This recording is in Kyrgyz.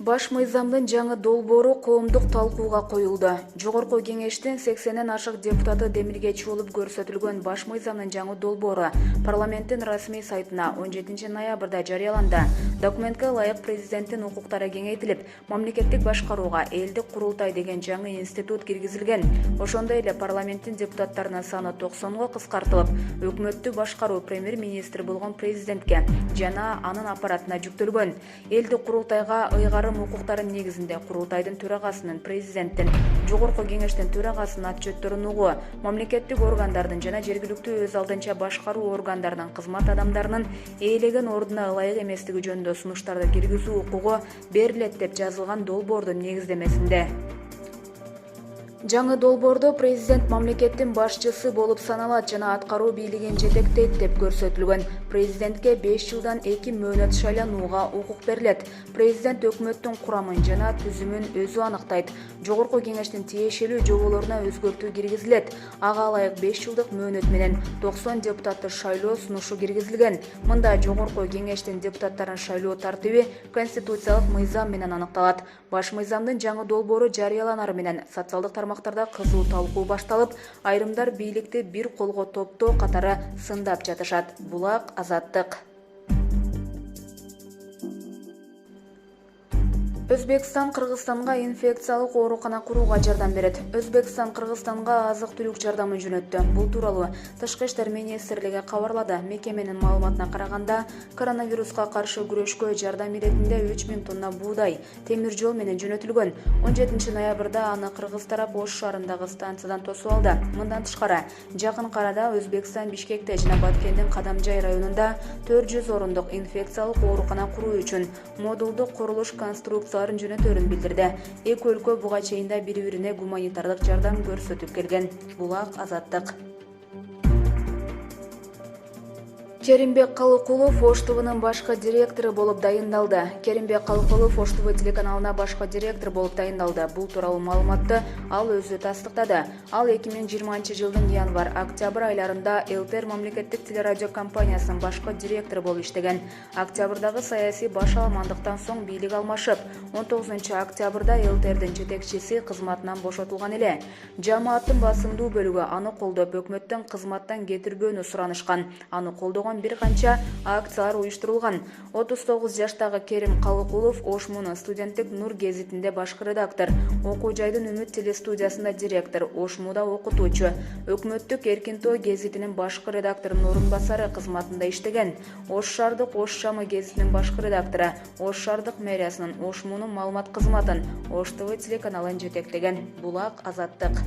Баш мыйзамдын жаңы долбоору коомдук талкууга коюлду. Жогорку кеңештин 80ден ашык депутаты демилге чуулуп көрсөтүлгөн баш мыйзамдын жаңы долбоору парламенттин расмий сайтына 17 ноябрда жарыяланды. Документке ылайык президенттин укуктары кеңейтилип, мамлекеттик башкарууга элдик курултай деген жаңы институт киргизилген. Ошондой эле парламенттин депутаттарынын саны 90га кыскартылып, өкмөттү башкаруу премьер-министр болгон президентке жана анын аппаратына жүктөлгөн. Элдик курултайга ыйгарым укуктарын негизинде курултайдын төрагасынын, президенттин, жогорку кеңештин төрагасынын отчетторун угуу, мамлекеттик органдардын жана жергиликтүү өз алдынча башкаруу органдарынын кызмат адамдарынын ээлеген ордуна ылайык эместиги жөнүндө сунуштарды киргизүү укугу берилет деп жазылган долбоордун негиздемесинде. Жаңы долбоордо президент мамлекеттин башчысы болуп саналат жана аткаруу бийлигин жетектейт деп көрсөтүлгөн. Президентке 5 жылдан 2 мөөнөт шайланууга укук берилет. Президент өкмөттүн курамын жана түзүмүн өзү аныктайт. Жогорку кеңештин тиешелүү жоболоруна өзгөртүү киргизилет. Ага ылайык 5 жылдык мөөнөт менен 90 депутатты шайлоо сунушу киргизилген. Мында жогорку кеңештин депутаттарын шайлоо тартиби конституциялык мыйзам менен аныкталат. Баш мыйзамдын жаңы долбоору жарыяланары менен социалдык тармактарда кызуу талкуу башталып, айрымдар бийликти бир колго топтоо катары сындап жатышат. Булак, Азаттык. Өзбекстан Кыргызстанга инфекциялык оорукана курууга жардам берет. Өзбекстан Кыргызстанга азык-түлүк жардамын жөнөттү. Бул тууралуу Тышкы иштер министрлиги кабарлады. Мекеменин маалыматына караганда, коронавируска каршы күрөшкө жардам иретинде 3000 тонна буудай, темир жол менен жөнөтүлгөн. 17 ноябрда аны Кыргыз тарап Ош шаарындагы станциядан тосуп алды. Мындан тышкары, жакын арада Өзбекстан Бишкекте жана Баткендин Кадамжай районунда 400 орундук инфекциялык оорукана куруу үчүн модулдук курулуш конструкция жөнөтөрүн билдирди. Эки өлкө буга чейин бири-бирине гуманитардык жардам көрсөтүп келген. Булак, Азаттык. Керимбек Калыкулов Ош ТВнын башкы директору болуп дайындалды. Керимбек Калыкулов Ош ТВ телеканалына башкы директор болуп дайындалды. Бул тууралуу маалыматты ал өзү тастыктады. Ал 2020 жылдын январь-октябрь айларында ЛТР мамлекеттик телерадио компаниясынын башкы директору болуп иштеген. Октябрдагы саясий баш аламандыктан соң бийлик алмашып, 19 октябрда ЛТРдин жетекчиси кызматынан бошотулган эле. Жамааттын басымдуу бөлүгү аны колдоп, өкмөттөн кызматтан кетирбөөнү суранышкан. Аны колдогон бир канча акциялар уюштурулган. 39 жаштагы Керим Калыкулов Ошмунун студенттик Нур гезитинде башкы редактор, Окуу жайдын Үмүт телестудиясында директор, Ошмуда окутуучу, Өкмөттүк Эркинтоо гезитинин башкы редакторунун орун басары кызматында иштеген. Ош шаардык Ош Шамы гезитинин башкы редактору, Ош шаардык мэриясынын Ошмунун маалымат кызматын, Ош ТВ телеканалын жетектеген. Булак, Азаттык.